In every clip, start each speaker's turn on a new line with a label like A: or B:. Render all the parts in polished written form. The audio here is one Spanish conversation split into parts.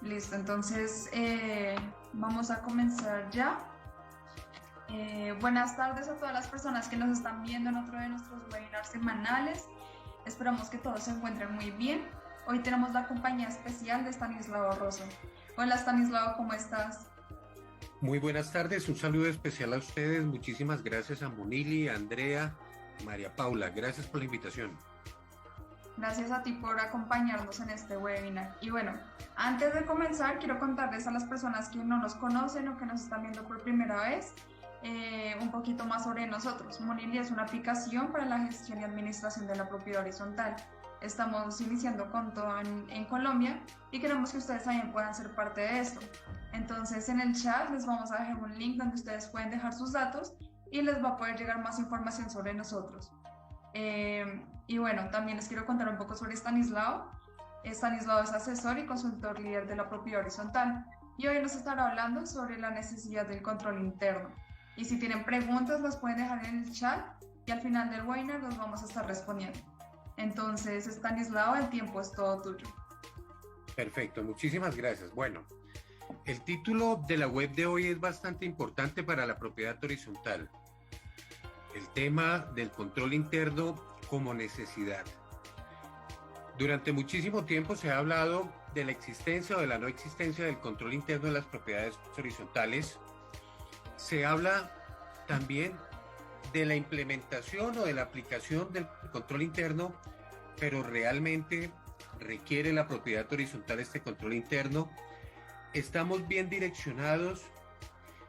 A: Listo, entonces vamos a comenzar ya. Buenas tardes a todas las personas que nos están viendo en otro de nuestros webinars semanales. Esperamos que todos se encuentren muy bien. Hoy tenemos la compañía especial de Stanislao Rosso. Hola Stanislao, ¿cómo estás?
B: Muy buenas tardes, un saludo especial a ustedes. Muchísimas gracias a Munili, a Andrea, María Paula. Gracias por la invitación.
A: Gracias a ti por acompañarnos en este webinar. Y bueno, antes de comenzar, quiero contarles a las personas que no nos conocen o que nos están viendo por primera vez un poquito más sobre nosotros. Monili es una aplicación para la gestión y administración de la propiedad horizontal. Estamos iniciando con todo en Colombia y queremos que ustedes también puedan ser parte de esto. Entonces, en el chat les vamos a dejar un link donde ustedes pueden dejar sus datos y les va a poder llegar más información sobre nosotros. Y bueno, también les quiero contar un poco sobre Stanislao. Stanislao es asesor y consultor líder de la propiedad horizontal y hoy nos estará hablando sobre la necesidad del control interno. Y si tienen preguntas, las pueden dejar en el chat y al final del webinar los vamos a estar respondiendo. Entonces, Stanislao, el tiempo es todo tuyo.
B: Perfecto, muchísimas gracias. Bueno, el título de la web de hoy es bastante importante para la propiedad horizontal. El tema del control interno como necesidad. Durante muchísimo tiempo se ha hablado de la existencia o de la no existencia del control interno en las propiedades horizontales. Se habla también de la implementación o de la aplicación del control interno, pero realmente requiere la propiedad horizontal este control interno. Estamos bien direccionados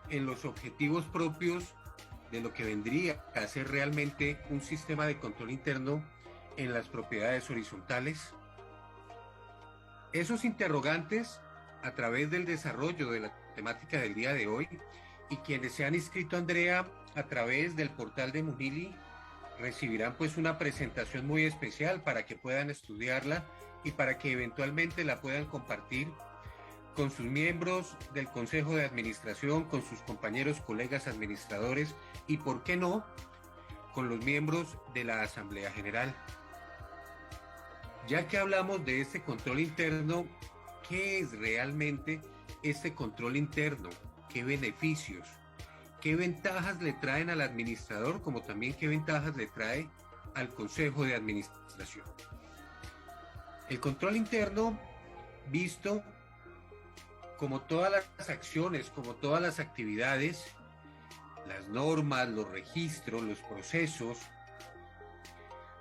B: en los objetivos propios de lo que vendría a ser realmente un sistema de control interno en las propiedades horizontales. Esos interrogantes, a través del desarrollo de la temática del día de hoy, y quienes se han inscrito, Andrea, a través del portal de Munili, recibirán pues una presentación muy especial para que puedan estudiarla y para que eventualmente la puedan compartir con sus miembros del Consejo de Administración, con sus compañeros, colegas administradores y, por qué no, con los miembros de la Asamblea General. Ya que hablamos de este control interno, ¿qué es realmente este control interno? ¿Qué beneficios? ¿Qué ventajas le traen al administrador, como también qué ventajas le trae al Consejo de Administración? El control interno, visto como todas las acciones, como todas las actividades, las normas, los registros, los procesos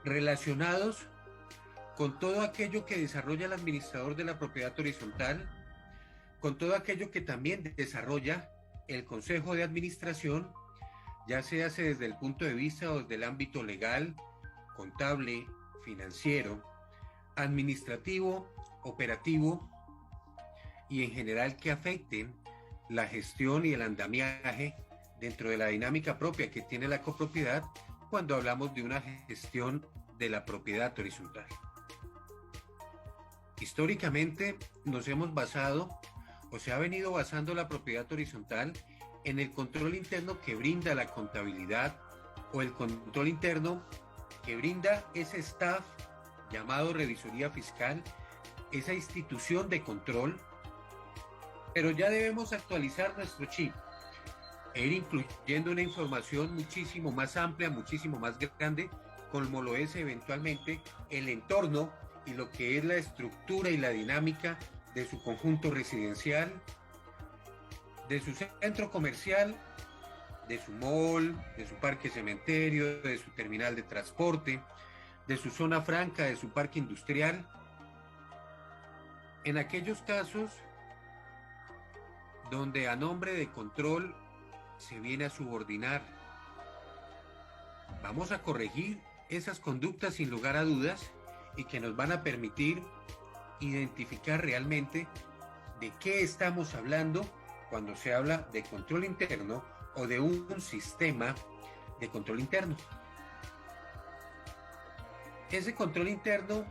B: relacionados con todo aquello que desarrolla el administrador de la propiedad horizontal, con todo aquello que también desarrolla el Consejo de Administración, ya sea desde el punto de vista o desde el ámbito legal, contable, financiero, administrativo, operativo, y en general que afecten la gestión y el andamiaje dentro de la dinámica propia que tiene la copropiedad cuando hablamos de una gestión de la propiedad horizontal. Históricamente nos hemos basado o se ha venido basando la propiedad horizontal en el control interno que brinda la contabilidad o el control interno que brinda ese staff llamado revisoría fiscal, esa institución de control. Pero ya debemos actualizar nuestro chip e ir incluyendo una información muchísimo más amplia, muchísimo más grande, como lo es eventualmente el entorno y lo que es la estructura y la dinámica de su conjunto residencial, de su centro comercial, de su mall, de su parque cementerio, de su terminal de transporte, de su zona franca, de su parque industrial. En aquellos casos donde a nombre de control se viene a subordinar, vamos a corregir esas conductas sin lugar a dudas y que nos van a permitir identificar realmente de qué estamos hablando cuando se habla de control interno o de un sistema de control interno. Ese control interno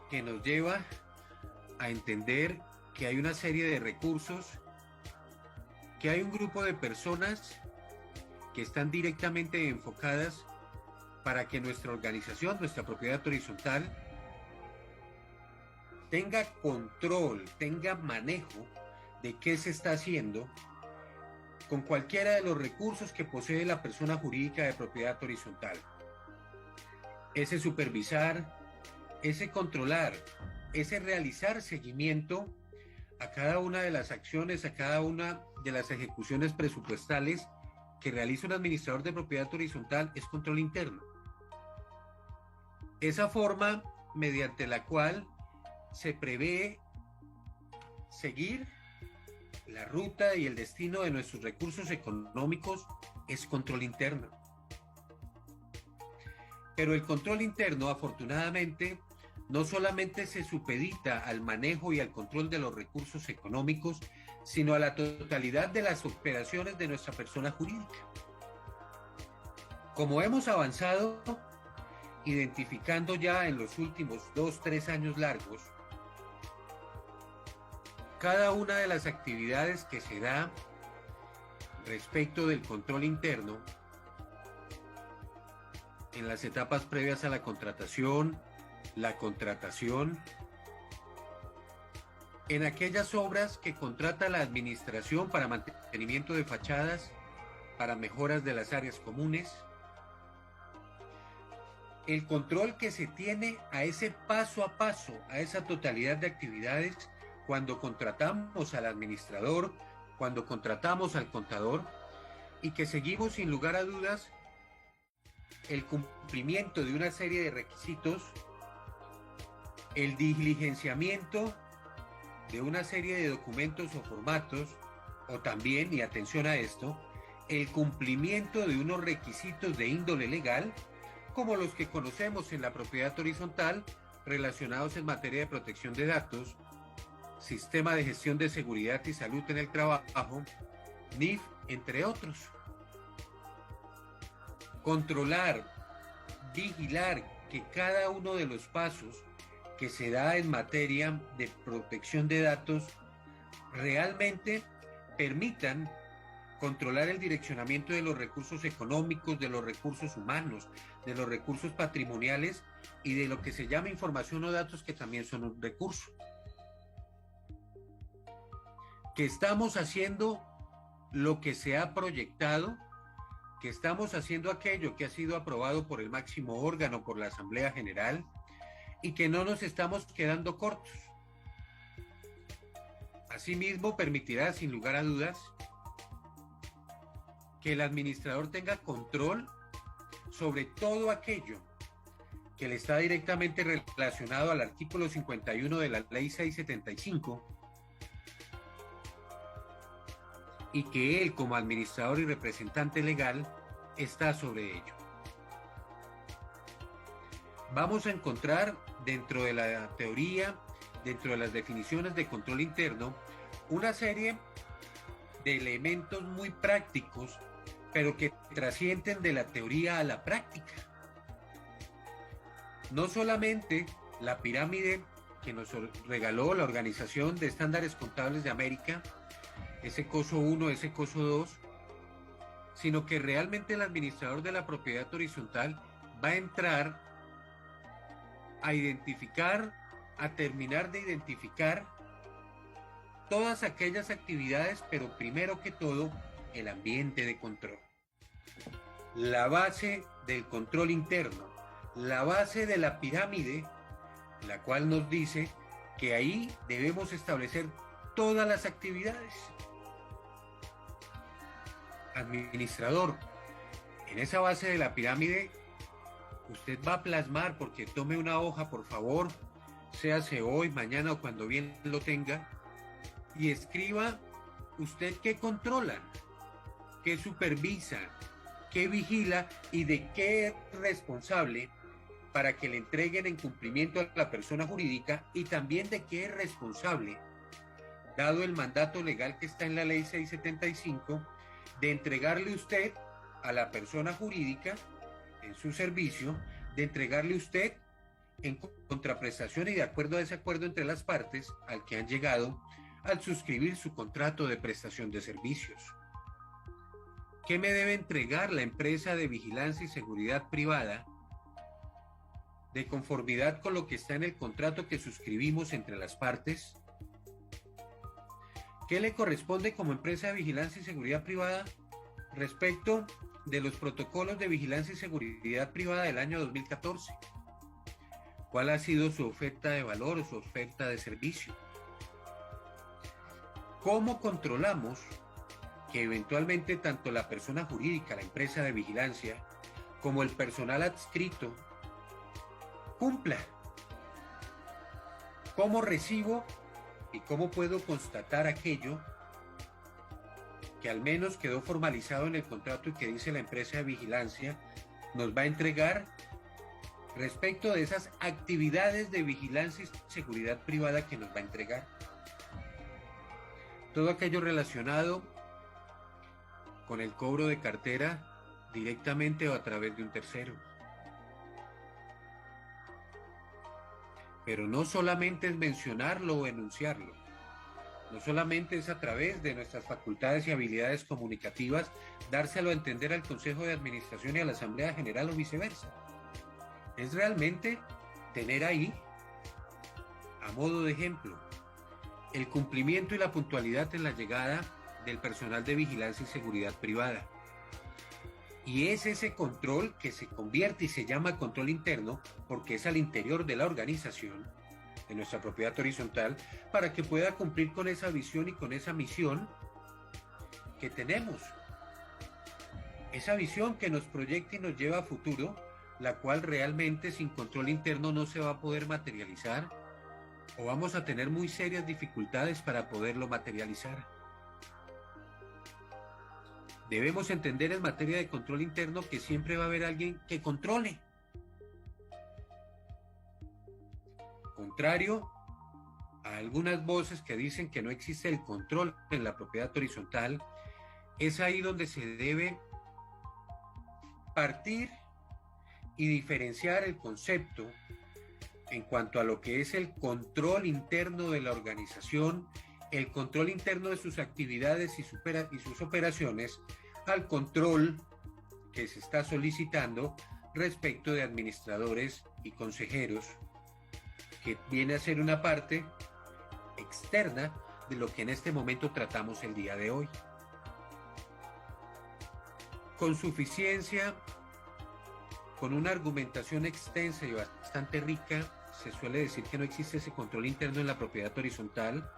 B: que nos lleva a entender que hay una serie de recursos, que hay un grupo de personas que están directamente enfocadas para que nuestra organización, nuestra propiedad horizontal, tenga control, tenga manejo de qué se está haciendo con cualquiera de los recursos que posee la persona jurídica de propiedad horizontal. Ese supervisar, ese controlar, ese realizar seguimiento a cada una de las acciones, a cada una de las ejecuciones presupuestales que realiza un administrador de propiedad horizontal es control interno. Esa forma mediante la cual se prevé seguir la ruta y el destino de nuestros recursos económicos es control interno. Pero el control interno, afortunadamente, no solamente se supedita al manejo y al control de los recursos económicos, sino a la totalidad de las operaciones de nuestra persona jurídica. Como hemos avanzado, identificando ya en los últimos 2-3 años largos, cada una de las actividades que se da respecto del control interno en las etapas previas a la contratación, en aquellas obras que contrata la administración para mantenimiento de fachadas, para mejoras de las áreas comunes, el control que se tiene a ese paso a paso, a esa totalidad de actividades cuando contratamos al administrador, cuando contratamos al contador, y que seguimos sin lugar a dudas el cumplimiento de una serie de requisitos, el diligenciamiento de una serie de documentos o formatos, o también, y atención a esto, el cumplimiento de unos requisitos de índole legal, como los que conocemos en la propiedad horizontal, relacionados en materia de protección de datos, Sistema de Gestión de Seguridad y Salud en el Trabajo, NIF, entre otros. Controlar, vigilar que cada uno de los pasos que se da en materia de protección de datos realmente permitan controlar el direccionamiento de los recursos económicos, de los recursos humanos, de los recursos patrimoniales y de lo que se llama información o datos, que también son un recurso. Que estamos haciendo lo que se ha proyectado, que estamos haciendo aquello que ha sido aprobado por el máximo órgano, por la Asamblea General, y que no nos estamos quedando cortos. Asimismo, permitirá, sin lugar a dudas, que el administrador tenga control sobre todo aquello que le está directamente relacionado al artículo 51 de la Ley 675, y que él, como administrador y representante legal, está sobre ello. Vamos a encontrar dentro de la teoría, dentro de las definiciones de control interno, una serie de elementos muy prácticos, pero que trascienden de la teoría a la práctica. No solamente la pirámide que nos regaló la Organización de Estándares Contables de América, ese COSO 1, ese COSO 2, sino que realmente el administrador de la propiedad horizontal va a entrar a identificar, a terminar de identificar todas aquellas actividades, pero primero que todo, el ambiente de control. La base del control interno, la base de la pirámide, la cual nos dice que ahí debemos establecer todas las actividades. Administrador, en esa base de la pirámide, usted va a plasmar, porque tome una hoja, por favor, séase hoy, mañana o cuando bien lo tenga, y escriba usted qué controla, qué supervisa, qué vigila y de qué es responsable para que le entreguen en cumplimiento a la persona jurídica, y también de qué es responsable, dado el mandato legal que está en la Ley 675, de entregarle usted a la persona jurídica en su servicio, de entregarle usted en contraprestación y de acuerdo a ese acuerdo entre las partes al que han llegado al suscribir su contrato de prestación de servicios. ¿Qué me debe entregar la empresa de vigilancia y seguridad privada de conformidad con lo que está en el contrato que suscribimos entre las partes. ¿Qué le corresponde como empresa de vigilancia y seguridad privada respecto de los protocolos de vigilancia y seguridad privada del año 2014? ¿Cuál ha sido su oferta de valor o su oferta de servicio? ¿Cómo controlamos que eventualmente tanto la persona jurídica, la empresa de vigilancia, como el personal adscrito cumpla? ¿Cómo recibo y cómo puedo constatar aquello que al menos quedó formalizado en el contrato y que dice la empresa de vigilancia nos va a entregar respecto de esas actividades de vigilancia y seguridad privada que nos va a entregar? Todo aquello relacionado con el cobro de cartera directamente o a través de un tercero. Pero no solamente es mencionarlo o enunciarlo, no solamente es a través de nuestras facultades y habilidades comunicativas dárselo a entender al Consejo de Administración y a la Asamblea General o viceversa. Es realmente tener ahí, a modo de ejemplo, el cumplimiento y la puntualidad en la llegada del personal de vigilancia y seguridad privada. Y es ese control que se convierte y se llama control interno porque es al interior de la organización, de nuestra propiedad horizontal, para que pueda cumplir con esa visión y con esa misión que tenemos. Esa visión que nos proyecta y nos lleva a futuro, la cual realmente sin control interno no se va a poder materializar o vamos a tener muy serias dificultades para poderlo materializar. Debemos entender en materia de control interno que siempre va a haber alguien que controle. Contrario a algunas voces que dicen que no existe el control en la propiedad horizontal, es ahí donde se debe partir y diferenciar el concepto en cuanto a lo que es el control interno de la organización, el control interno de sus actividades y sus operaciones, al control que se está solicitando respecto de administradores y consejeros, que viene a ser una parte externa de lo que en este momento tratamos el día de hoy. Con suficiencia, con una argumentación extensa y bastante rica, se suele decir que no existe ese control interno en la propiedad horizontal,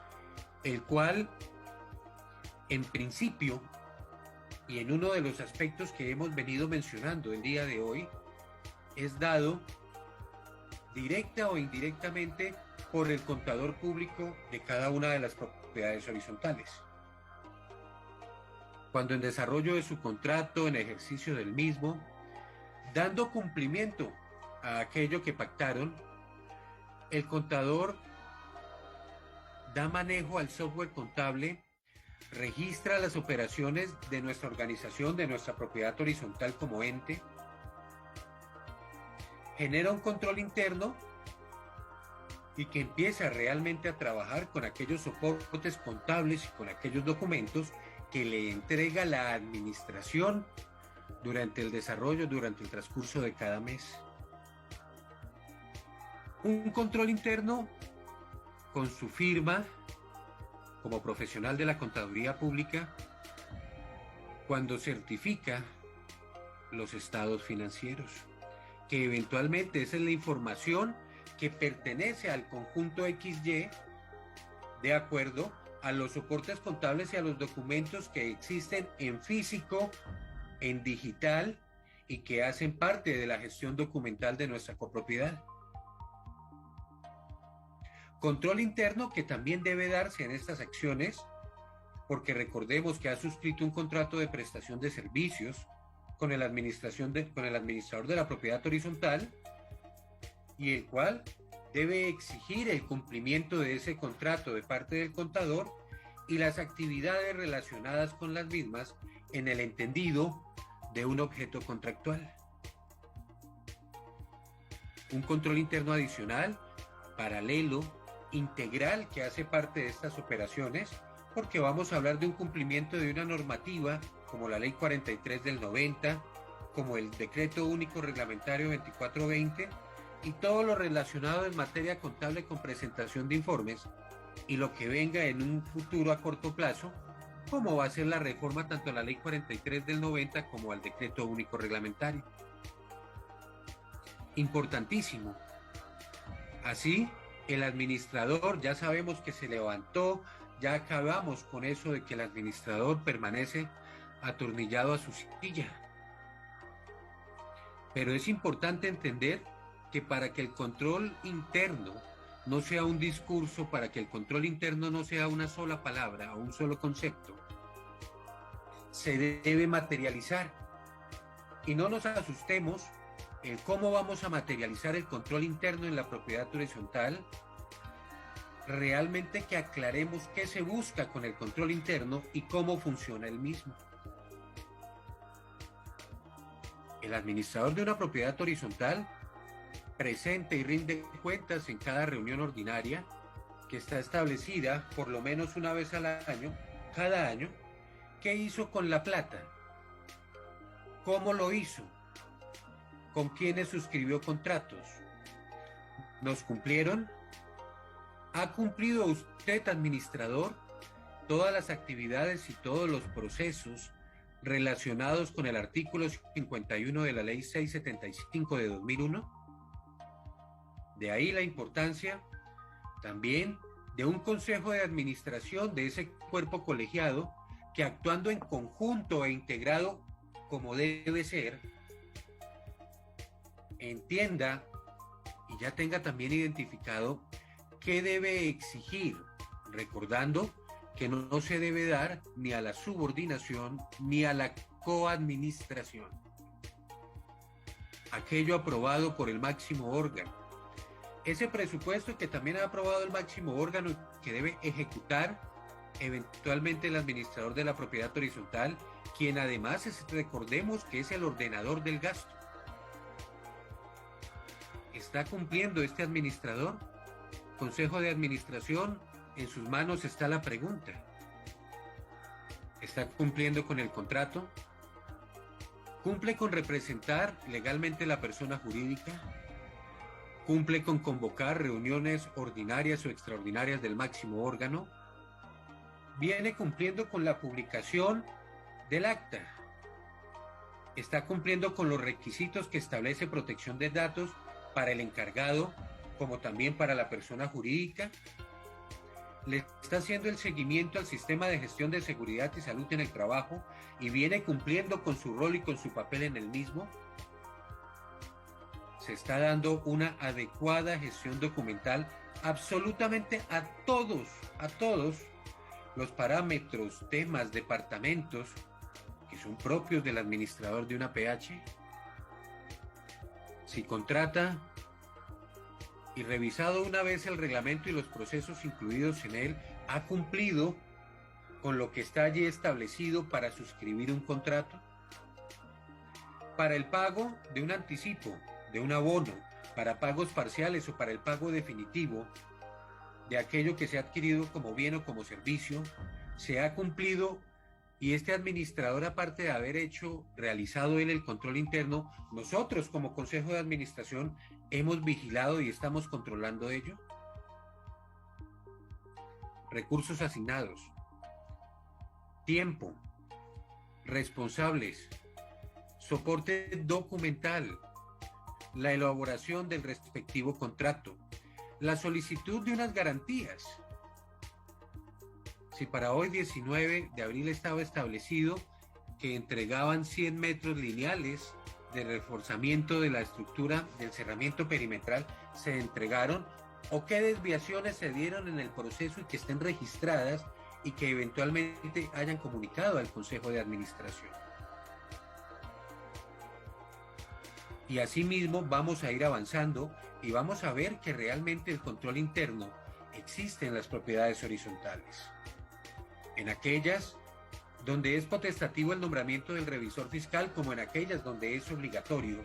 B: el cual, en principio, y en uno de los aspectos que hemos venido mencionando el día de hoy, es dado directa o indirectamente por el contador público de cada una de las propiedades horizontales. Cuando en desarrollo de su contrato, en ejercicio del mismo, dando cumplimiento a aquello que pactaron, el contador da manejo al software contable, registra las operaciones de nuestra organización, de nuestra propiedad horizontal como ente, genera un control interno y que empieza realmente a trabajar con aquellos soportes contables y con aquellos documentos que le entrega la administración durante el desarrollo, durante el transcurso de cada mes. Un control interno con su firma como profesional de la contaduría pública cuando certifica los estados financieros, que eventualmente esa es la información que pertenece al conjunto XY de acuerdo a los soportes contables y a los documentos que existen en físico, en digital y que hacen parte de la gestión documental de nuestra copropiedad. Control interno que también debe darse en estas acciones, porque recordemos que ha suscrito un contrato de prestación de servicios con el administrador de la propiedad horizontal y el cual debe exigir el cumplimiento de ese contrato de parte del contador y las actividades relacionadas con las mismas en el entendido de un objeto contractual. Un control interno adicional, paralelo, integral, que hace parte de estas operaciones, porque vamos a hablar de un cumplimiento de una normativa como la Ley 43 del 90, como el Decreto Único Reglamentario 2420, y todo lo relacionado en materia contable con presentación de informes y lo que venga en un futuro a corto plazo, como va a ser la reforma tanto a la Ley 43 del 90 como al Decreto Único Reglamentario. Importantísimo. Así, el administrador ya sabemos que se levantó, ya acabamos con eso de que el administrador permanece atornillado a su silla. Pero es importante entender que para que el control interno no sea un discurso, para que el control interno no sea una sola palabra o un solo concepto, se debe materializar. Y no nos asustemos en cómo vamos a materializar el control interno en la propiedad horizontal. Realmente que aclaremos qué se busca con el control interno y cómo funciona el mismo. El administrador de una propiedad horizontal presenta y rinde cuentas en cada reunión ordinaria que está establecida por lo menos una vez al año, cada año. ¿Qué hizo con la plata? ¿Cómo lo hizo? ¿Con quiénes suscribió contratos? ¿Nos cumplieron? ¿Ha cumplido usted, administrador, todas las actividades y todos los procesos relacionados con el artículo 51 de la Ley 675 de 2001? De ahí la importancia también de un consejo de administración de ese cuerpo colegiado que, actuando en conjunto e integrado como debe ser, entienda y ya tenga también identificado qué debe exigir, recordando que no se debe dar ni a la subordinación ni a la coadministración. Aquello aprobado por el máximo órgano. Ese presupuesto que también ha aprobado el máximo órgano que debe ejecutar eventualmente el administrador de la propiedad horizontal, quien además recordemos que es el ordenador del gasto. ¿Está cumpliendo este administrador? Consejo de administración, en sus manos está la pregunta. ¿Está cumpliendo con el contrato? ¿Cumple con representar legalmente la persona jurídica? ¿Cumple con convocar reuniones ordinarias o extraordinarias del máximo órgano? ¿Viene cumpliendo con la publicación del acta? ¿Está cumpliendo con los requisitos que establece protección de datos para el encargado, como también para la persona jurídica? ¿Le está haciendo el seguimiento al sistema de gestión de seguridad y salud en el trabajo y viene cumpliendo con su rol y con su papel en el mismo? ¿Se está dando una adecuada gestión documental absolutamente a todos los parámetros, temas, departamentos que son propios del administrador de una PH? Si contrata y revisado una vez el reglamento y los procesos incluidos en él, ¿ha cumplido con lo que está allí establecido para suscribir un contrato? Para el pago de un anticipo, de un abono, para pagos parciales o para el pago definitivo de aquello que se ha adquirido como bien o como servicio, se ha cumplido. Y este administrador, aparte de haber realizado él el control interno, nosotros como Consejo de Administración hemos vigilado y estamos controlando ello. Recursos asignados, tiempo, responsables, soporte documental, la elaboración del respectivo contrato, la solicitud de unas garantías. Si para hoy 19 de abril estaba establecido que entregaban 100 metros lineales de reforzamiento de la estructura del cerramiento perimetral, se entregaron, o qué desviaciones se dieron en el proceso y que estén registradas y que eventualmente hayan comunicado al Consejo de Administración. Y asimismo vamos a ir avanzando y vamos a ver que realmente el control interno existe en las propiedades horizontales. En aquellas donde es potestativo el nombramiento del revisor fiscal, como en aquellas donde es obligatorio.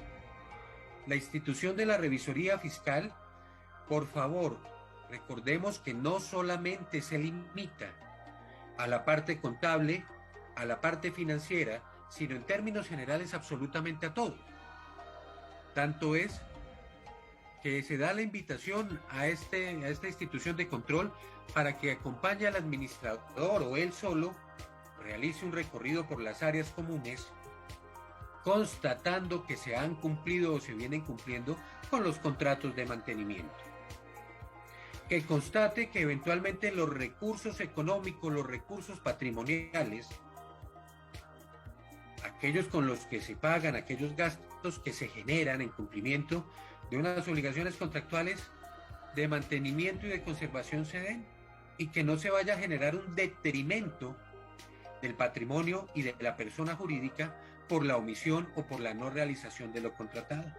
B: La institución de la revisoría fiscal, por favor, recordemos que no solamente se limita a la parte contable, a la parte financiera, sino en términos generales absolutamente a todo. Tanto es que se da la invitación a esta institución de control para que acompañe al administrador o él solo realice un recorrido por las áreas comunes, constatando que se han cumplido o se vienen cumpliendo con los contratos de mantenimiento. Que constate que eventualmente los recursos económicos, los recursos patrimoniales, aquellos con los que se pagan, aquellos gastos que se generan en cumplimiento de unas obligaciones contractuales de mantenimiento y de conservación se den, y que no se vaya a generar un detrimento del patrimonio y de la persona jurídica por la omisión o por la no realización de lo contratado.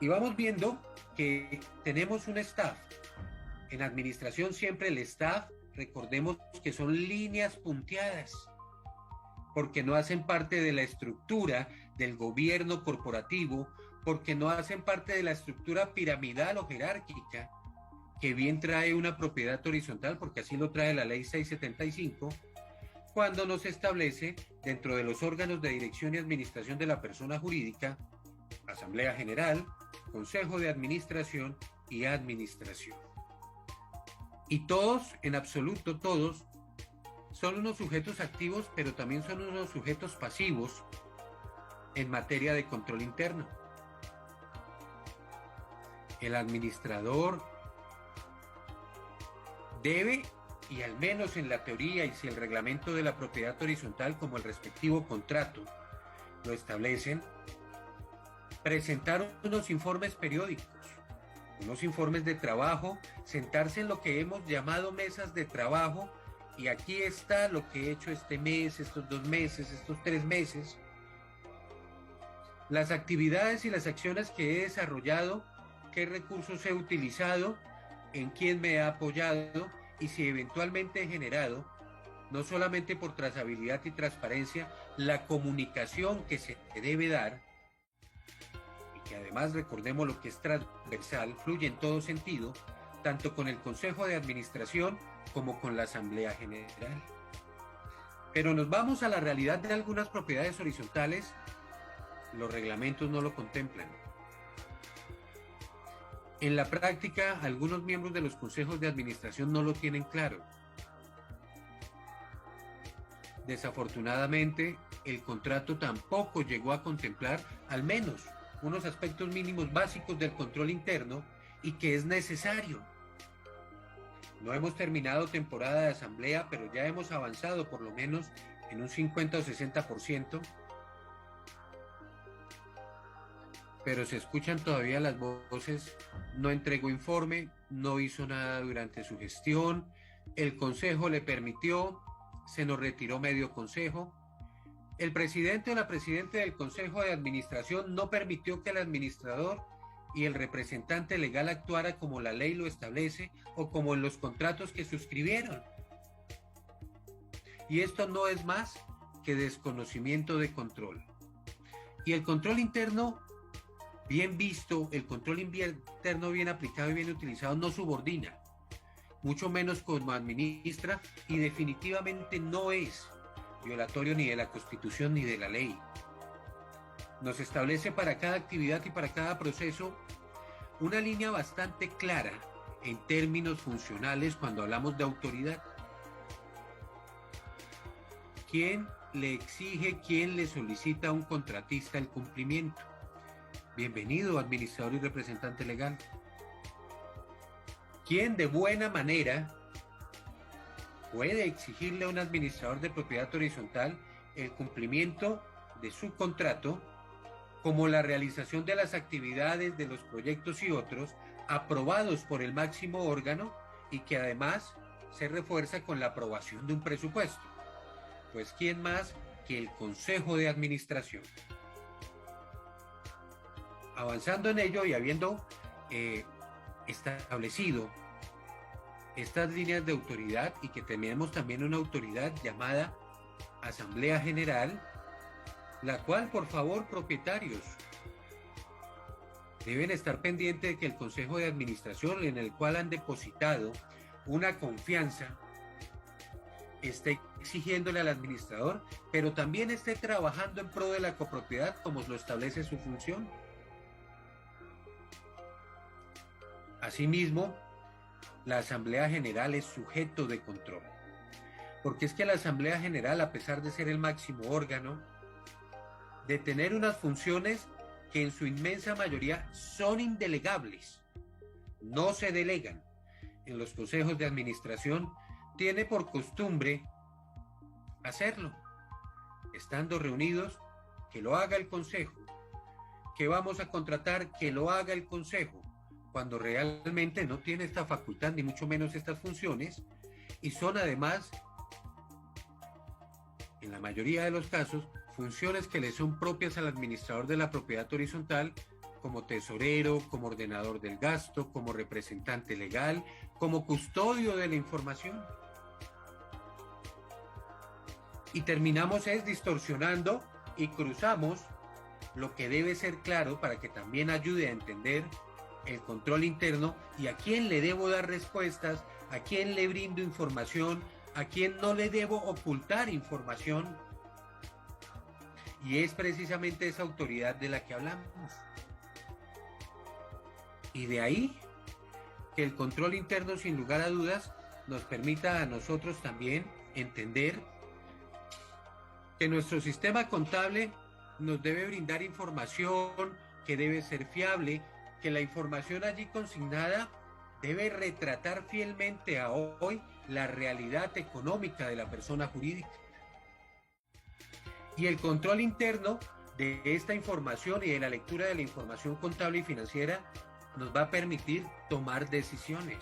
B: Y vamos viendo que tenemos un staff. En administración siempre el staff, recordemos que son líneas punteadas, porque no hacen parte de la estructura del gobierno corporativo, porque no hacen parte de la estructura piramidal o jerárquica, que bien trae una propiedad horizontal, porque así lo trae la ley 675, cuando nos establece dentro de los órganos de dirección y administración de la persona jurídica, Asamblea General, Consejo de Administración y Administración. Y todos, en absoluto todos, son unos sujetos activos, pero también son unos sujetos pasivos en materia de control interno. El administrador debe, y al menos en la teoría y si el reglamento de la propiedad horizontal como el respectivo contrato lo establecen, presentar unos informes periódicos, unos informes de trabajo, sentarse en lo que hemos llamado mesas de trabajo, y aquí está lo que he hecho este mes, estos 2 meses, estos 3 meses, las actividades y las acciones que he desarrollado, qué recursos he utilizado, en quién me ha apoyado y si eventualmente he generado, no solamente por trazabilidad y transparencia, la comunicación que se debe dar, y que además recordemos lo que es transversal, fluye en todo sentido, tanto con el Consejo de Administración como con la Asamblea General. Pero nos vamos a la realidad de algunas propiedades horizontales, los reglamentos no lo contemplan. En la práctica, algunos miembros de los consejos de administración no lo tienen claro. Desafortunadamente, el contrato tampoco llegó a contemplar al menos unos aspectos mínimos básicos del control interno y que es necesario. No hemos terminado temporada de asamblea, pero ya hemos avanzado por lo menos en un 50 o 60%. Pero se escuchan todavía las voces: no entregó informe, no hizo nada durante su gestión, el consejo le permitió, se nos retiró medio consejo, el presidente o la presidenta del consejo de administración no permitió que el administrador y el representante legal actuara como la ley lo establece o como en los contratos que suscribieron. Y esto no es más que desconocimiento de control. Y el control interno bien visto, el control interno bien aplicado y bien utilizado no subordina, mucho menos como administra, y definitivamente no es violatorio ni de la Constitución ni de la ley. Nos establece para cada actividad y para cada proceso una línea bastante clara en términos funcionales cuando hablamos de autoridad. ¿Quién le exige, quién le solicita a un contratista el cumplimiento? Bienvenido, administrador y representante legal. ¿Quién de buena manera puede exigirle a un administrador de propiedad horizontal el cumplimiento de su contrato, como la realización de las actividades, de los proyectos y otros aprobados por el máximo órgano y que además se refuerza con la aprobación de un presupuesto? Pues ¿quién más que el Consejo de Administración? Avanzando en ello y habiendo establecido estas líneas de autoridad, y que tenemos también una autoridad llamada Asamblea General, la cual, por favor, propietarios, deben estar pendientes de que el Consejo de Administración, en el cual han depositado una confianza, esté exigiéndole al administrador, pero también esté trabajando en pro de la copropiedad como lo establece su función. Asimismo, la Asamblea General es sujeto de control, porque es que la Asamblea General, a pesar de ser el máximo órgano, de tener unas funciones que en su inmensa mayoría son indelegables, no se delegan en los consejos de administración, tiene por costumbre hacerlo, estando reunidos, que lo haga el consejo, que vamos a contratar, que lo haga el consejo, cuando realmente no tiene esta facultad ni mucho menos estas funciones, y son además, en la mayoría de los casos, funciones que le son propias al administrador de la propiedad horizontal, como tesorero, como ordenador del gasto, como representante legal, como custodio de la información. Y terminamos distorsionando y cruzamos lo que debe ser claro para que también ayude a entender el control interno y a quién le debo dar respuestas, a quién le brindo información, a quién no le debo ocultar información. Y es precisamente esa autoridad de la que hablamos. Y de ahí que el control interno, sin lugar a dudas, nos permita a nosotros también entender que nuestro sistema contable nos debe brindar información que debe ser fiable, que la información allí consignada debe retratar fielmente a hoy la realidad económica de la persona jurídica. Y el control interno de esta información y de la lectura de la información contable y financiera nos va a permitir tomar decisiones.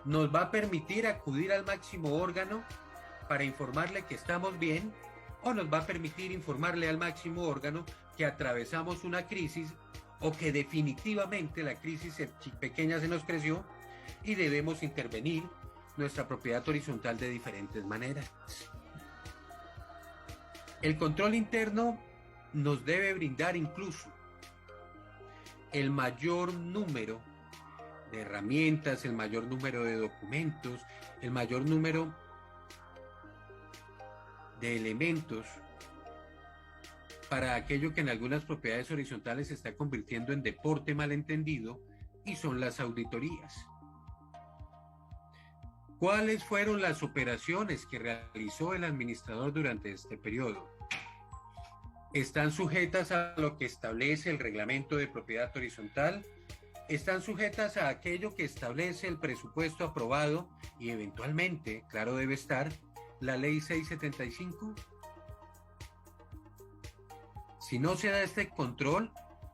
B: Nos va a permitir acudir al máximo órgano para informarle que estamos bien, o nos va a permitir informarle al máximo órgano que atravesamos una crisis o que definitivamente la crisis pequeña se nos creció y debemos intervenir nuestra propiedad horizontal de diferentes maneras. El control interno nos debe brindar incluso el mayor número de herramientas, el mayor número de documentos, el mayor número de elementos para aquello que en algunas propiedades horizontales se está convirtiendo en deporte malentendido, y son las auditorías. ¿Cuáles fueron las operaciones que realizó el administrador durante este periodo? ¿Están sujetas a lo que establece el reglamento de propiedad horizontal? ¿Están sujetas a aquello que establece el presupuesto aprobado y eventualmente, claro, debe estar la ley 675? Si no se da este control,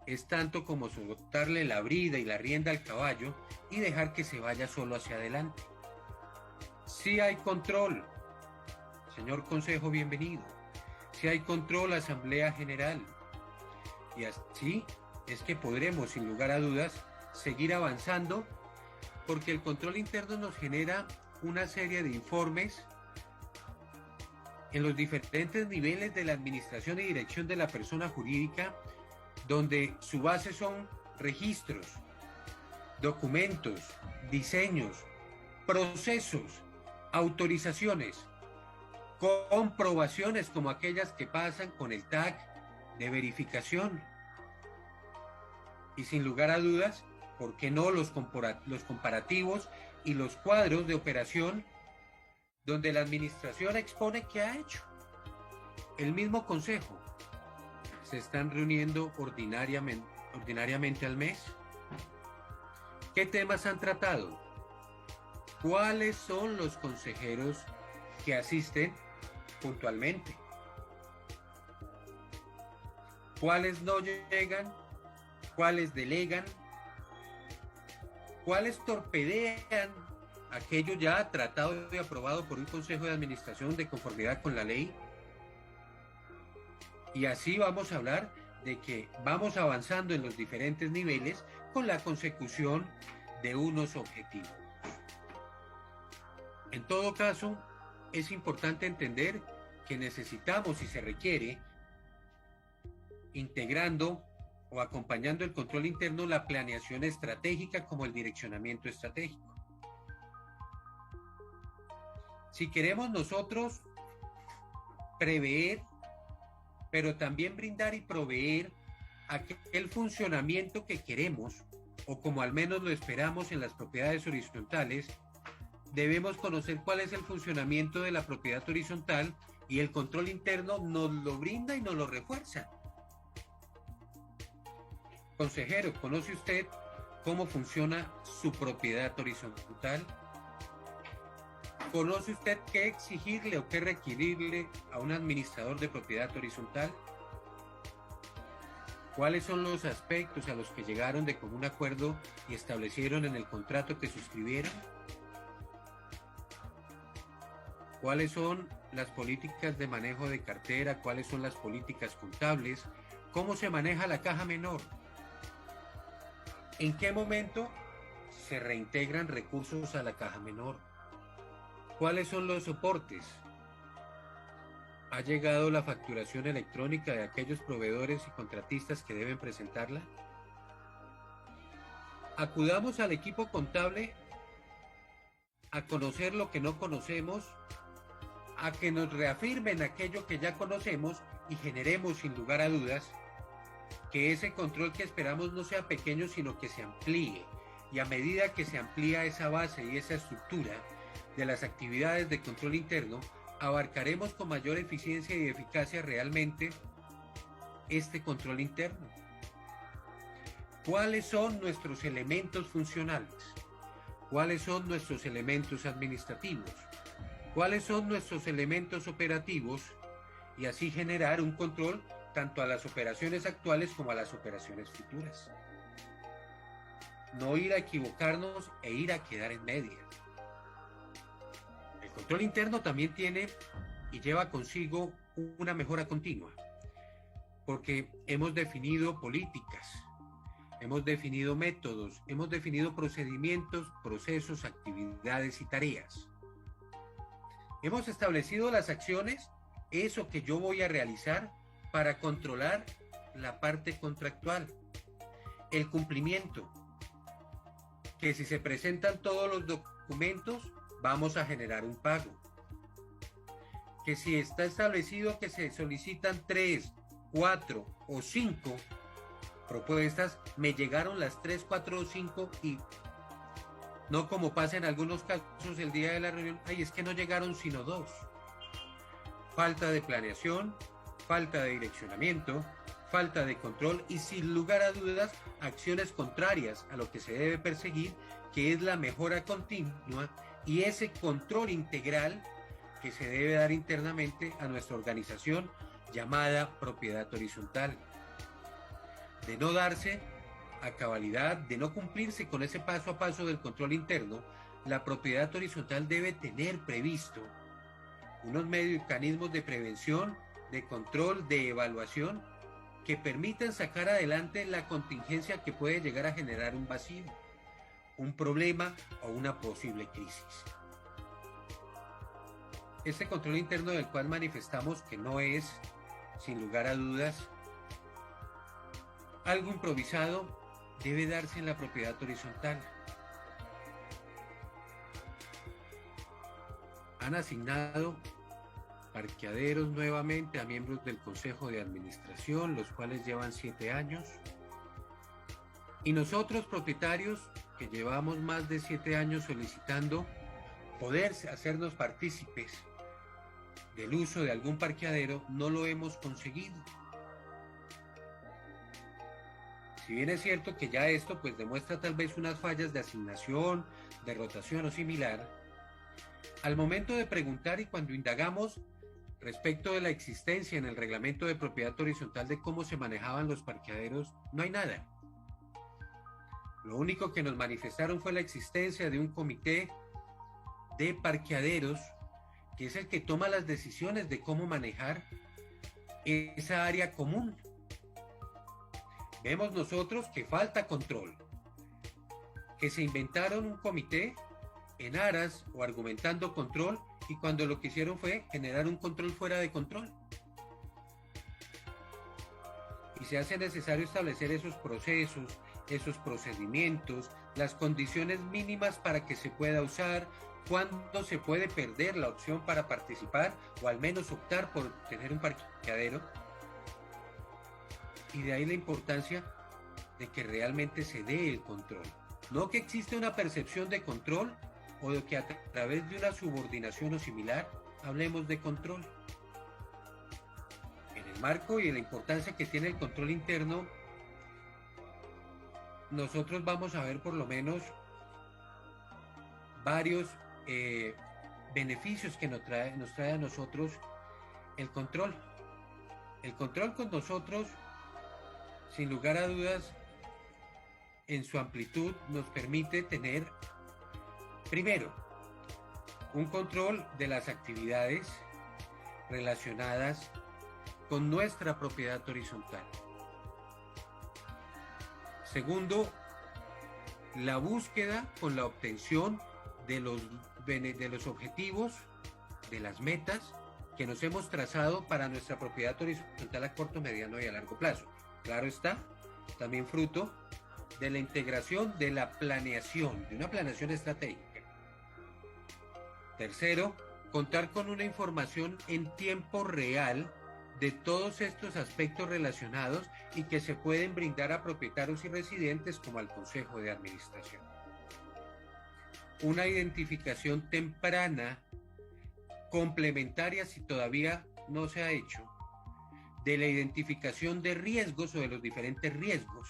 B: es tanto como soltarle la brida y la rienda al caballo y dejar que se vaya solo hacia adelante. Si hay control, señor Consejo, bienvenido. Si hay control, Asamblea General. Y así es que podremos, sin lugar a dudas, seguir avanzando, porque el control interno nos genera una serie de informes en los diferentes niveles de la administración y dirección de la persona jurídica, donde su base son registros, documentos, diseños, procesos, autorizaciones, comprobaciones como aquellas que pasan con el TAC de verificación. Y sin lugar a dudas, ¿por qué no los comparativos y los cuadros de operación donde la administración expone qué ha hecho? El mismo consejo. ¿Se están reuniendo ordinariamente al mes? ¿Qué temas han tratado? ¿Cuáles son los consejeros que asisten puntualmente? ¿Cuáles no llegan? ¿Cuáles delegan? ¿Cuáles torpedean aquello ya tratado y aprobado por un consejo de administración de conformidad con la ley? Y así vamos a hablar de que vamos avanzando en los diferentes niveles con la consecución de unos objetivos. En todo caso, es importante entender que necesitamos y se requiere, integrando o acompañando el control interno, la planeación estratégica como el direccionamiento estratégico. Si queremos nosotros prever, pero también brindar y proveer aquel funcionamiento que queremos o como al menos lo esperamos en las propiedades horizontales, debemos conocer cuál es el funcionamiento de la propiedad horizontal y el control interno nos lo brinda y nos lo refuerza. Consejero, ¿conoce usted cómo funciona su propiedad horizontal? ¿Conoce usted qué exigirle o qué requerirle a un administrador de propiedad horizontal? ¿Cuáles son los aspectos a los que llegaron de común acuerdo y establecieron en el contrato que suscribieron? ¿Cuáles son las políticas de manejo de cartera? ¿Cuáles son las políticas contables? ¿Cómo se maneja la caja menor? ¿En qué momento se reintegran recursos a la caja menor? ¿Cuáles son los soportes? ¿Ha llegado la facturación electrónica de aquellos proveedores y contratistas que deben presentarla? Acudamos al equipo contable a conocer lo que no conocemos, a que nos reafirmen aquello que ya conocemos y generemos sin lugar a dudas que ese control que esperamos no sea pequeño, sino que se amplíe. Y a medida que se amplía esa base y esa estructura de las actividades de control interno, abarcaremos con mayor eficiencia y eficacia realmente este control interno. ¿Cuáles son nuestros elementos funcionales? ¿Cuáles son nuestros elementos administrativos? ¿Cuáles son nuestros elementos operativos? Y así generar un control tanto a las operaciones actuales como a las operaciones futuras. No ir a equivocarnos e ir a quedar en medias. El control interno también tiene y lleva consigo una mejora continua, porque hemos definido políticas, hemos definido métodos, hemos definido procedimientos, procesos, actividades y tareas. Hemos establecido las acciones, eso que yo voy a realizar para controlar la parte contractual, el cumplimiento, que si se presentan todos los documentos, vamos a generar un pago. Que si está establecido que se solicitan 3, 4 o 5 propuestas, me llegaron las 3, 4 o 5 y no como pasa en algunos casos el día de la reunión, ay, es que no llegaron sino 2. Falta de planeación, falta de direccionamiento, falta de control y sin lugar a dudas acciones contrarias a lo que se debe perseguir, que es la mejora continua y ese control integral que se debe dar internamente a nuestra organización llamada propiedad horizontal. De no darse a cabalidad, de no cumplirse con ese paso a paso del control interno, la propiedad horizontal debe tener previsto unos mecanismos de prevención, de control, de evaluación que permitan sacar adelante la contingencia que puede llegar a generar un vacío, un problema o una posible crisis. Este control interno del cual manifestamos que no es, sin lugar a dudas, algo improvisado, debe darse en la propiedad horizontal. Han asignado parqueaderos nuevamente a miembros del Consejo de Administración, los cuales llevan 7 años. Y nosotros, propietarios, que llevamos más de 7 años solicitando poder hacernos partícipes del uso de algún parqueadero, no lo hemos conseguido. Si bien es cierto que ya esto pues demuestra tal vez unas fallas de asignación, de rotación o similar, al momento de preguntar y cuando indagamos respecto de la existencia en el reglamento de propiedad horizontal de cómo se manejaban los parqueaderos, no hay nada. Lo único que nos manifestaron fue la existencia de un comité de parqueaderos que es el que toma las decisiones de cómo manejar esa área común. Vemos nosotros que falta control, que se inventaron un comité en aras o argumentando control y cuando lo que hicieron fue generar un control fuera de control. Y se hace necesario establecer esos procesos, esos procedimientos, las condiciones mínimas para que se pueda usar, cuándo se puede perder la opción para participar o al menos optar por tener un parqueadero. Y de ahí la importancia de que realmente se dé el control. No que existe una percepción de control o de que a través de una subordinación o similar hablemos de control. En el marco y en la importancia que tiene el control interno, nosotros vamos a ver por lo menos varios beneficios que nos trae a nosotros el control. El control con nosotros, sin lugar a dudas, en su amplitud nos permite tener, primero, un control de las actividades relacionadas con nuestra propiedad horizontal. Segundo, la búsqueda con la obtención de los objetivos, de las metas que nos hemos trazado para nuestra propiedad horizontal a corto, mediano y a largo plazo. Claro está, también fruto de la integración de la planeación, de una planeación estratégica. Tercero, contar con una información en tiempo real de todos estos aspectos relacionados y que se pueden brindar a propietarios y residentes como al Consejo de Administración. Una identificación temprana, complementaria si todavía no se ha hecho, de la identificación de riesgos o de los diferentes riesgos,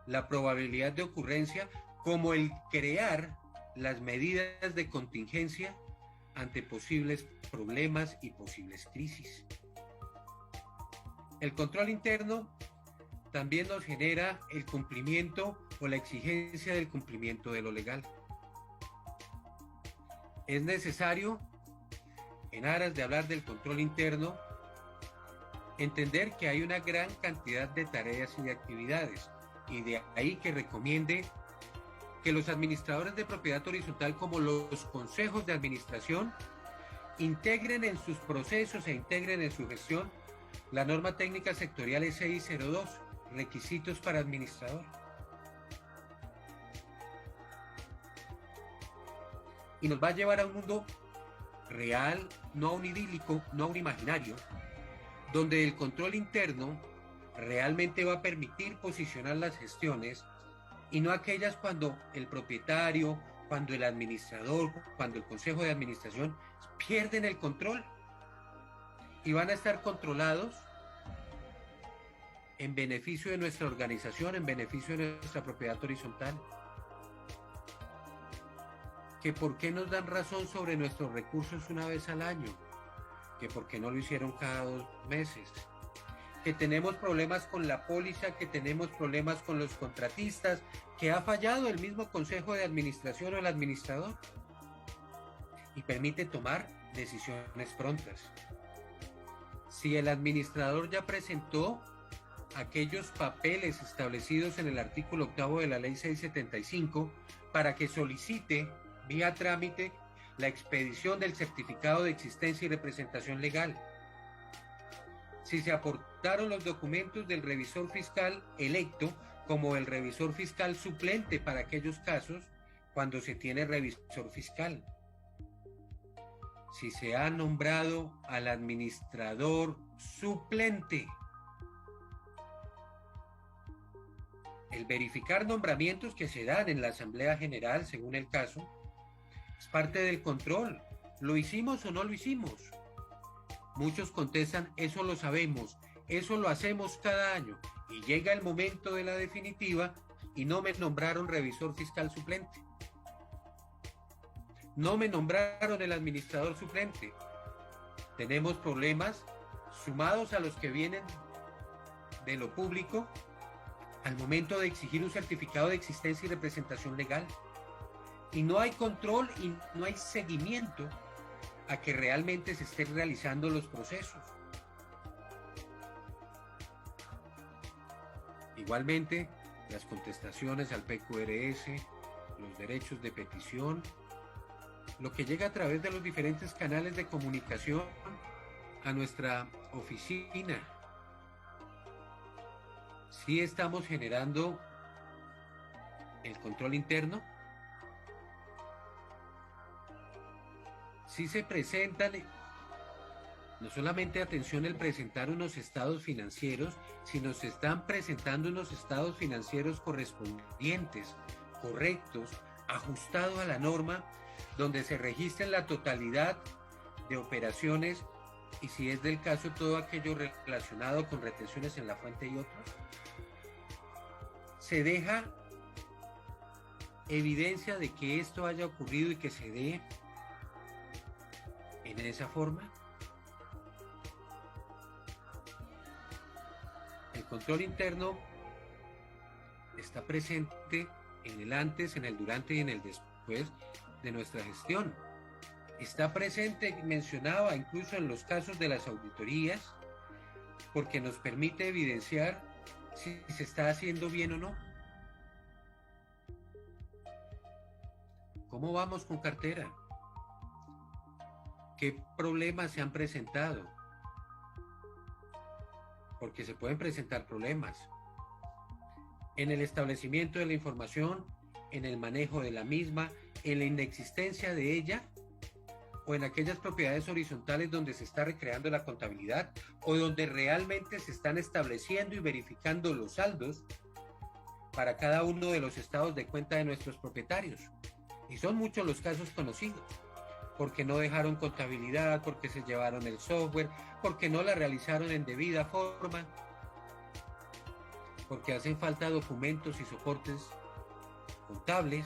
B: la probabilidad de ocurrencia, como el crear las medidas de contingencia ante posibles problemas y posibles crisis. El control interno también nos genera el cumplimiento o la exigencia del cumplimiento de lo legal. Es necesario, en aras de hablar del control interno, entender que hay una gran cantidad de tareas y de actividades, y de ahí que recomiende que los administradores de propiedad horizontal, como los consejos de administración, integren en sus procesos e integren en su gestión la norma técnica sectorial SI02, requisitos para administrador. Y nos va a llevar a un mundo real, no a un idílico, no a un imaginario, donde el control interno realmente va a permitir posicionar las gestiones y no aquellas cuando el propietario, cuando el administrador, cuando el consejo de administración pierden el control y van a estar controlados en beneficio de nuestra organización, en beneficio de nuestra propiedad horizontal. Que por qué nos dan razón sobre nuestros recursos una vez al año, que por qué no lo hicieron cada 2 meses, que tenemos problemas con la póliza, que tenemos problemas con los contratistas, que ha fallado el mismo consejo de administración o el administrador, y permite tomar decisiones prontas. Si el administrador ya presentó aquellos papeles establecidos en el artículo 8 de la ley 675 para que solicite vía trámite la expedición del certificado de existencia y representación legal, si se aportaron los documentos del revisor fiscal electo como el revisor fiscal suplente para aquellos casos cuando se tiene revisor fiscal, si se ha nombrado al administrador suplente. El verificar nombramientos que se dan en la Asamblea General, según el caso, es parte del control. ¿Lo hicimos o no lo hicimos? Muchos contestan, eso lo sabemos, eso lo hacemos cada año. Y llega el momento de la definitiva y no me nombraron revisor fiscal suplente. No me nombraron el administrador suplente. Tenemos problemas sumados a los que vienen de lo público al momento de exigir un certificado de existencia y representación legal. Y no hay control y no hay seguimiento a que realmente se estén realizando los procesos. Igualmente, las contestaciones al PQRS, los derechos de petición, lo que llega a través de los diferentes canales de comunicación a nuestra oficina. Sí estamos generando el control interno. Sí se presentan No solamente atención el presentar unos estados financieros, sino se están presentando unos estados financieros correspondientes, correctos, ajustados a la norma, donde se registren la totalidad de operaciones y, si es del caso, todo aquello relacionado con retenciones en la fuente y otros. Se deja evidencia de que esto haya ocurrido y que se dé en esa forma. El control interno está presente en el antes, en el durante y en el después de nuestra gestión. Está presente, mencionaba, incluso en los casos de las auditorías, porque nos permite evidenciar si se está haciendo bien o no. ¿Cómo vamos con cartera? ¿Qué problemas se han presentado? Porque se pueden presentar problemas en el establecimiento de la información, en el manejo de la misma, en la inexistencia de ella, o en aquellas propiedades horizontales donde se está recreando la contabilidad, o donde realmente se están estableciendo y verificando los saldos para cada uno de los estados de cuenta de nuestros propietarios. Y son muchos los casos conocidos, porque no dejaron contabilidad, porque se llevaron el software, porque no la realizaron en debida forma, porque hacen falta documentos y soportes contables,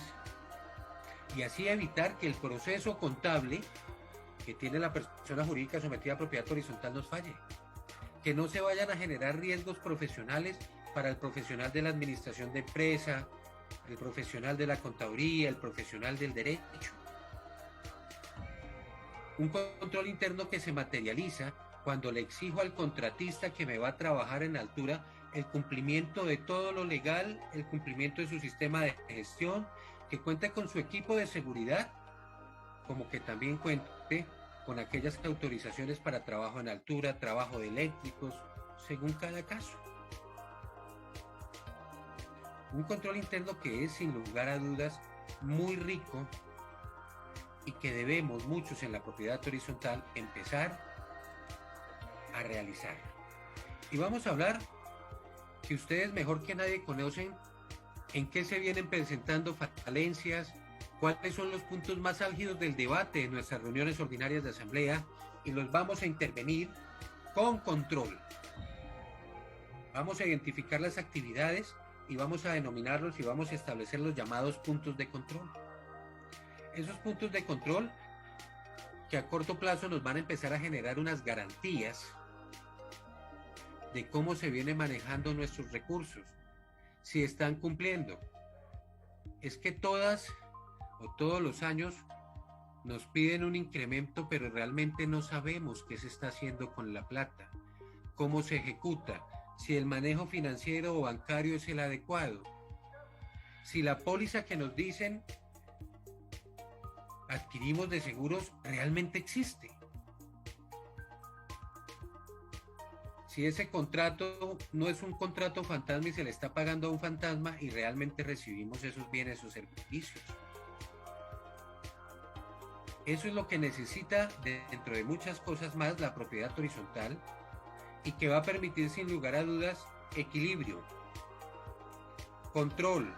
B: y así evitar que el proceso contable que tiene la persona jurídica sometida a propiedad horizontal nos falle, que no se vayan a generar riesgos profesionales para el profesional de la administración de empresa, el profesional de la contaduría, el profesional del derecho. Un control interno que se materializa cuando le exijo al contratista que me va a trabajar en altura el cumplimiento de todo lo legal, el cumplimiento de su sistema de gestión, que cuente con su equipo de seguridad, como que también cuente con aquellas autorizaciones para trabajo en altura, trabajo de eléctricos, según cada caso. Un control interno que es, sin lugar a dudas, muy rico y que debemos muchos en la propiedad horizontal empezar a realizar. Y vamos a hablar que ustedes mejor que nadie conocen en qué se vienen presentando falencias, cuáles son los puntos más álgidos del debate en nuestras reuniones ordinarias de asamblea, y los vamos a intervenir con control. Vamos a identificar las actividades y vamos a denominarlos y vamos a establecer los llamados puntos de control. Esos puntos de control que a corto plazo nos van a empezar a generar unas garantías de cómo se viene manejando nuestros recursos, si están cumpliendo. Es que todas o todos los años nos piden un incremento, pero realmente no sabemos qué se está haciendo con la plata, cómo se ejecuta, si el manejo financiero o bancario es el adecuado, si la póliza que nos dicen adquirimos de seguros realmente existe, si ese contrato no es un contrato fantasma y se le está pagando a un fantasma y realmente recibimos esos bienes o servicios. Eso es lo que necesita, dentro de muchas cosas más, la propiedad horizontal, y que va a permitir, sin lugar a dudas, equilibrio, control,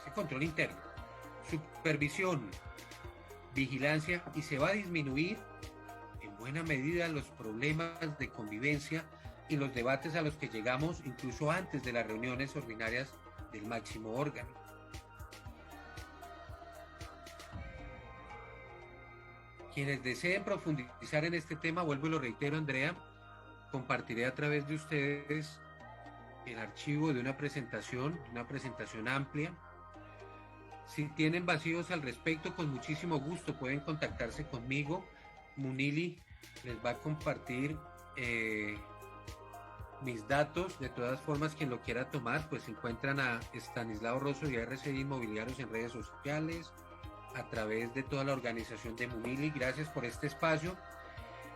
B: ese control interno, supervisión, vigilancia, y se va a disminuir en buena medida los problemas de convivencia y los debates a los que llegamos incluso antes de las reuniones ordinarias del máximo órgano. Quienes deseen profundizar en este tema, vuelvo y lo reitero, Andrea, compartiré a través de ustedes el archivo de una presentación amplia. Si tienen vacíos al respecto, con muchísimo gusto pueden contactarse conmigo. Munili les va a compartir mis datos. De todas formas, quien lo quiera tomar, pues encuentran a Estanislao Rosso y a RCI Inmobiliarios en redes sociales, a través de toda la organización de Munili. Gracias por este espacio,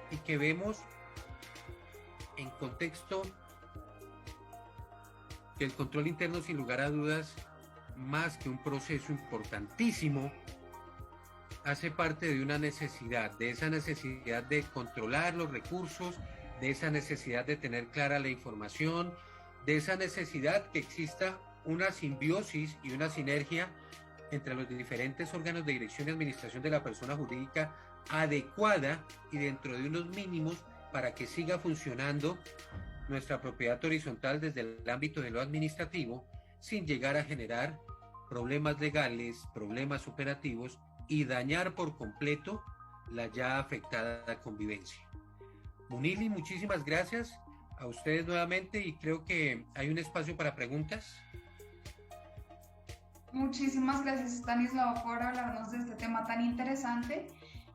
B: y que vemos en contexto que el control interno, sin lugar a dudas, más que un proceso importantísimo, hace parte de una necesidad, de esa necesidad de controlar los recursos, de esa necesidad de tener clara la información, de esa necesidad que exista una simbiosis y una sinergia entre los diferentes órganos de dirección y administración de la persona jurídica adecuada y dentro de unos mínimos para que siga funcionando nuestra propiedad horizontal desde el ámbito de lo administrativo sin llegar a generar problemas legales, problemas operativos y dañar por completo la ya afectada convivencia. Munili, muchísimas gracias a ustedes nuevamente y creo que hay un espacio para preguntas.
A: Muchísimas gracias, Stanislao, por hablarnos de este tema tan interesante.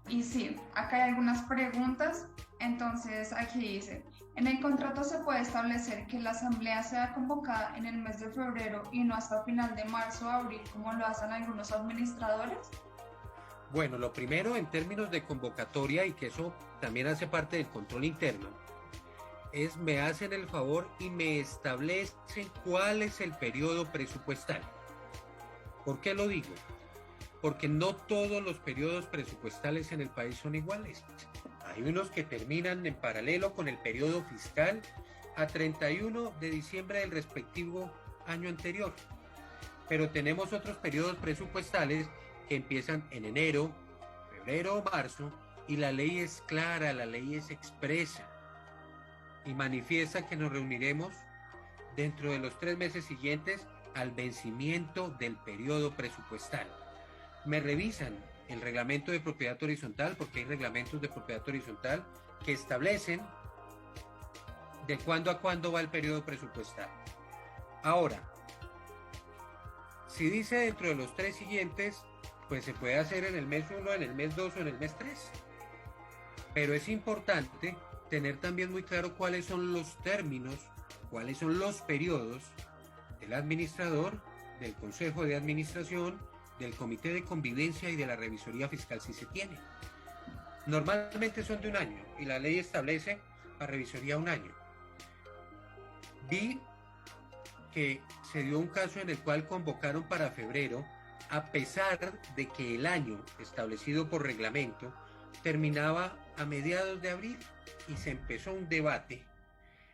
A: Y sí, acá hay algunas preguntas. Entonces, aquí dice, ¿en el contrato se puede establecer que la asamblea sea convocada en el mes de febrero y no hasta final de marzo o abril, como lo hacen algunos administradores?
B: Bueno, lo primero en términos de convocatoria, y que eso también hace parte del control interno, es me hacen el favor y me establecen cuál es el periodo presupuestal. ¿Por qué lo digo? Porque no todos los periodos presupuestales en el país son iguales. Hay unos que terminan en paralelo con el periodo fiscal a 31 de diciembre del respectivo año anterior. Pero tenemos otros periodos presupuestales que empiezan en enero, febrero o marzo, y la ley es clara, la ley es expresa y manifiesta que nos reuniremos dentro de los 3 meses siguientes al vencimiento del periodo presupuestal. Me revisan el reglamento de propiedad horizontal, porque hay reglamentos de propiedad horizontal que establecen de cuándo a cuándo va el periodo presupuestal. Ahora, si dice dentro de los 3 siguientes, pues se puede hacer en el mes 1, en el mes 2 o en el mes 3. Pero es importante tener también muy claro cuáles son los términos, cuáles son los periodos del administrador, del consejo de administración, del comité de convivencia y de la revisoría fiscal si se tiene. Normalmente son de 1 año y la ley establece para revisoría 1 año. Vi que se dio un caso en el cual convocaron para febrero, a pesar de que el año establecido por reglamento terminaba a mediados de abril y se empezó un debate.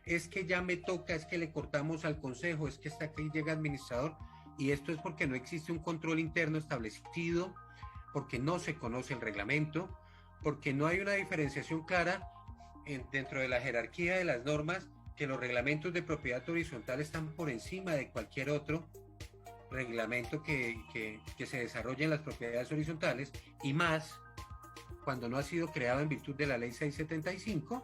B: Es que ya me toca, es que le cortamos al consejo, es que hasta aquí llega administrador, y esto es porque no existe un control interno establecido, porque no se conoce el reglamento, porque no hay una diferenciación clara dentro de la jerarquía de las normas, que los reglamentos de propiedad horizontal están por encima de cualquier otro reglamento que se desarrolle en las propiedades horizontales, y más cuando no ha sido creado en virtud de la ley 675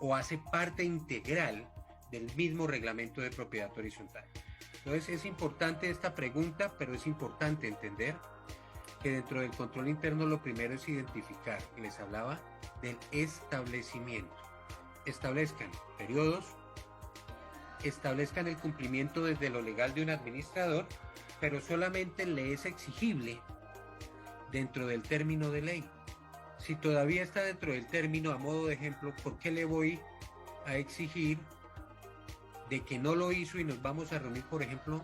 B: o hace parte integral del mismo reglamento de propiedad horizontal. Entonces es importante esta pregunta, pero es importante entender que dentro del control interno lo primero es identificar, y les hablaba del establecimiento. Establezcan periodos, establezcan el cumplimiento desde lo legal de un administrador, pero solamente le es exigible dentro del término de ley. Si todavía está dentro del término, a modo de ejemplo, ¿por qué le voy a exigir de que no lo hizo y nos vamos a reunir, por ejemplo,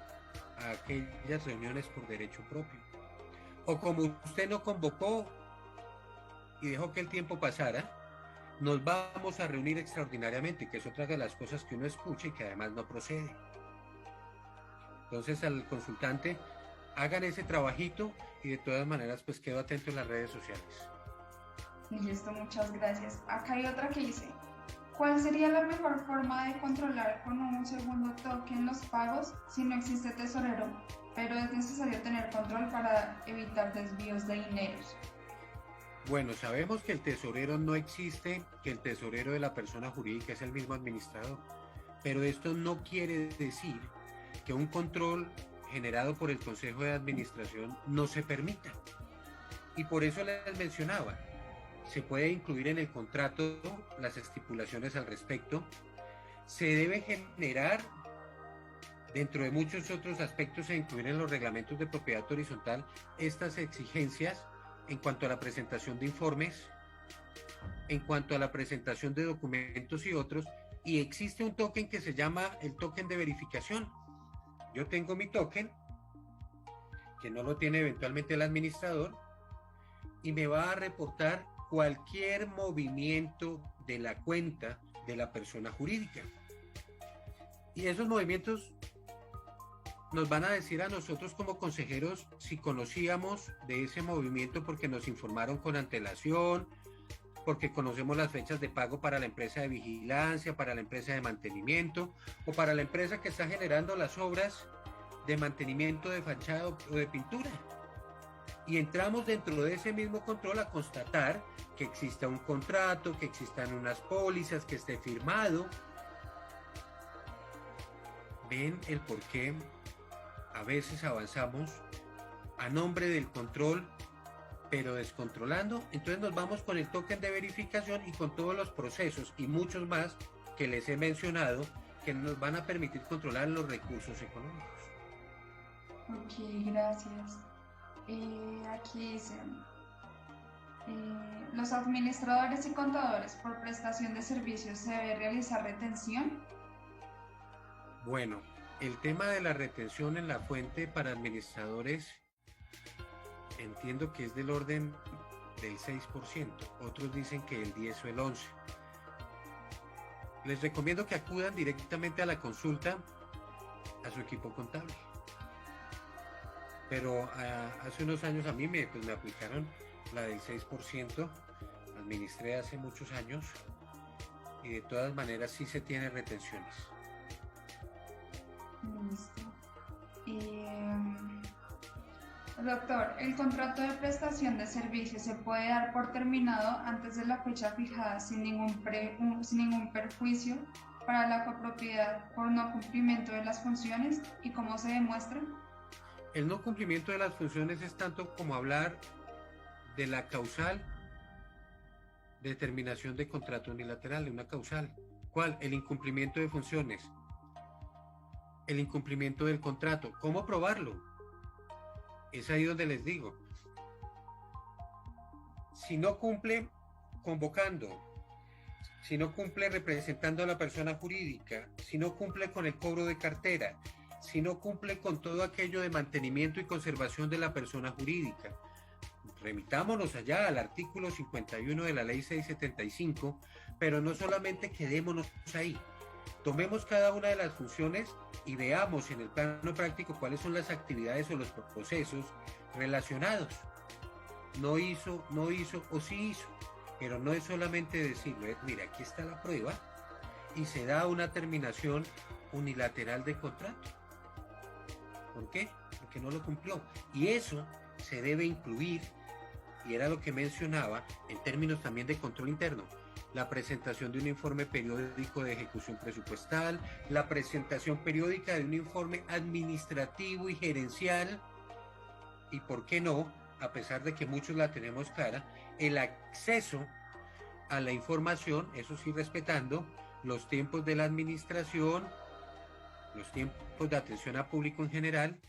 B: a aquellas reuniones por derecho propio? O como usted no convocó y dejó que el tiempo pasara, nos vamos a reunir extraordinariamente, que es otra de las cosas que uno escucha y que además no procede. Entonces al consultante, hagan ese trabajito y de todas maneras pues quedo atento en las redes sociales.
A: Listo, muchas gracias. Acá hay otra que dice, ¿cuál sería la mejor forma de controlar con un segundo token los pagos si no existe tesorero, pero es necesario tener control para evitar desvíos de dineros?
B: Bueno, sabemos que el tesorero no existe, que el tesorero de la persona jurídica es el mismo administrador, pero esto no quiere decir que un control generado por el Consejo de Administración no se permita. Y por eso les mencionaba, se puede incluir en el contrato las estipulaciones al respecto, se debe generar dentro de muchos otros aspectos e incluir en los reglamentos de propiedad horizontal estas exigencias en cuanto a la presentación de informes, en cuanto a la presentación de documentos y otros, y existe un token que se llama el token de verificación. Yo tengo mi token, que no lo tiene eventualmente el administrador, y me va a reportar cualquier movimiento de la cuenta de la persona jurídica. Y esos movimientos nos van a decir a nosotros como consejeros si conocíamos de ese movimiento porque nos informaron con antelación, porque conocemos las fechas de pago para la empresa de vigilancia, para la empresa de mantenimiento o para la empresa que está generando las obras de mantenimiento de fachada o de pintura. Y entramos dentro de ese mismo control a constatar que exista un contrato, que existan unas pólizas, que esté firmado. ¿Ven el por qué a veces avanzamos a nombre del control, pero descontrolando? Entonces nos vamos con el token de verificación y con todos los procesos y muchos más que les he mencionado que nos van a permitir controlar los recursos económicos.
A: Ok, gracias. Aquí dicen, los administradores y contadores por prestación de servicios ¿se debe realizar retención?
B: Bueno, el tema de la retención en la fuente para administradores entiendo que es del orden del 6%, otros dicen que el 10 o el 11%. Les recomiendo que acudan directamente a la consulta a su equipo contable. Pero hace unos años a mí me aplicaron la del 6%, administré hace muchos años y de todas maneras sí se tiene retenciones.
A: Listo. Doctor, ¿el contrato de prestación de servicios se puede dar por terminado antes de la fecha fijada sin ningún perjuicio para la copropiedad por no cumplimiento de las funciones y cómo se demuestra?
B: El no cumplimiento de las funciones es tanto como hablar de la causal de terminación de contrato unilateral, de una causal. ¿Cuál? El incumplimiento de funciones, el incumplimiento del contrato. ¿Cómo probarlo? Es ahí donde les digo. Si no cumple convocando, si no cumple representando a la persona jurídica, si no cumple con el cobro de cartera, si no cumple con todo aquello de mantenimiento y conservación de la persona jurídica, remitámonos allá al artículo 51 de la ley 675, pero no solamente quedémonos ahí. Tomemos cada una de las funciones y veamos en el plano práctico cuáles son las actividades o los procesos relacionados. No hizo o sí hizo, pero no es solamente decirlo, mira, aquí está la prueba y se da una terminación unilateral de contrato. ¿Por qué? Porque no lo cumplió. Y eso se debe incluir, y era lo que mencionaba, en términos también de control interno, la presentación de un informe periódico de ejecución presupuestal, la presentación periódica de un informe administrativo y gerencial, y por qué no, a pesar de que muchos la tenemos clara, el acceso a la información, eso sí respetando los tiempos de la administración, los tiempos de atención a público en general,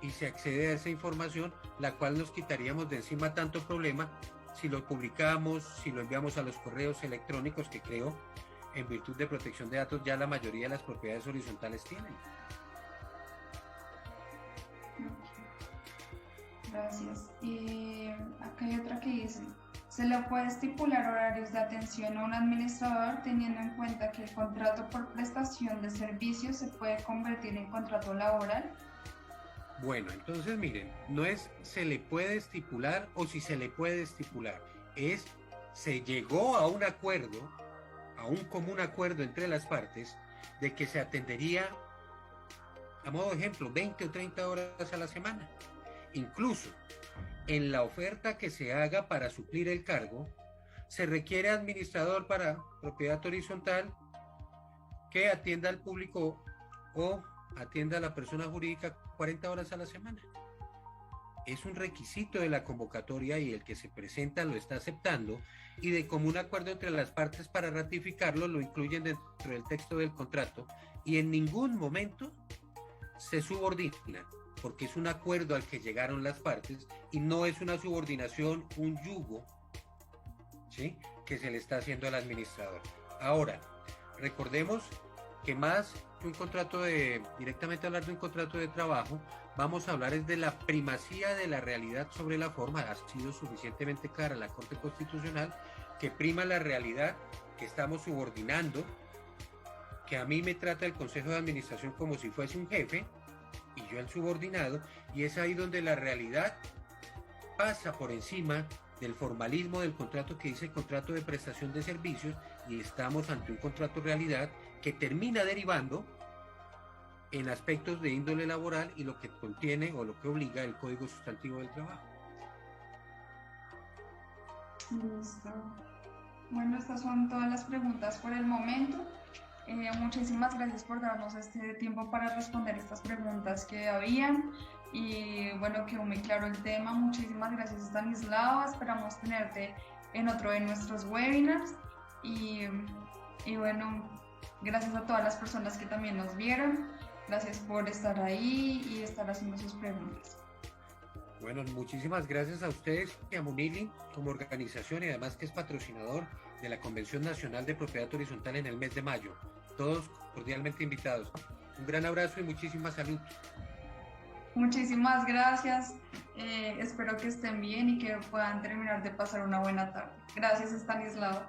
B: y se accede a esa información, la cual nos quitaríamos de encima tanto problema si lo publicamos, si lo enviamos a los correos electrónicos, que creo, en virtud de protección de datos, ya la mayoría de las propiedades horizontales tienen.
A: Gracias. Acá hay otra que dice, ¿se le puede estipular horarios de atención a un administrador teniendo en cuenta que el contrato por prestación de servicios se puede convertir en contrato laboral?
B: Bueno, entonces miren, no es se le puede estipular o si se le puede estipular, es se llegó a un acuerdo, a un común acuerdo entre las partes de que se atendería, a modo de ejemplo, 20 o 30 horas a la semana. Incluso en la oferta que se haga para suplir el cargo, se requiere administrador para propiedad horizontal que atienda al público o atienda a la persona jurídica 40 horas a la semana. Es un requisito de la convocatoria y el que se presenta lo está aceptando, y de común acuerdo entre las partes para ratificarlo lo incluyen dentro del texto del contrato, y en ningún momento se subordina, porque es un acuerdo al que llegaron las partes y no es una subordinación, un yugo, ¿sí?, que se le está haciendo al administrador. Ahora, recordemos que más directamente hablar de un contrato de trabajo, vamos a hablar es de la primacía de la realidad sobre la forma. Ha sido suficientemente clara la Corte Constitucional que prima la realidad, que estamos subordinando, que a mí me trata el Consejo de Administración como si fuese un jefe y yo el subordinado, y es ahí donde la realidad pasa por encima del formalismo del contrato que dice contrato de prestación de servicios, y estamos ante un contrato realidad que termina derivando en aspectos de índole laboral y lo que contiene o lo que obliga el Código Sustantivo del Trabajo.
A: Listo. Bueno, estas son todas las preguntas por el momento. Muchísimas gracias por darnos este tiempo para responder estas preguntas que habían, y bueno, quedó muy claro el tema. Muchísimas gracias, Stanislao. Esperamos tenerte en otro de nuestros webinars, y bueno, gracias a todas las personas que también nos vieron. Gracias por estar ahí y estar haciendo sus preguntas.
B: Bueno, muchísimas gracias a ustedes y a Munili como organización, y además que es patrocinador de la Convención Nacional de Propiedad Horizontal en el mes de mayo. Todos cordialmente invitados. Un gran abrazo y muchísima salud.
A: Muchísimas gracias. Espero que estén bien y que puedan terminar de pasar una buena tarde. Gracias, Stanislao.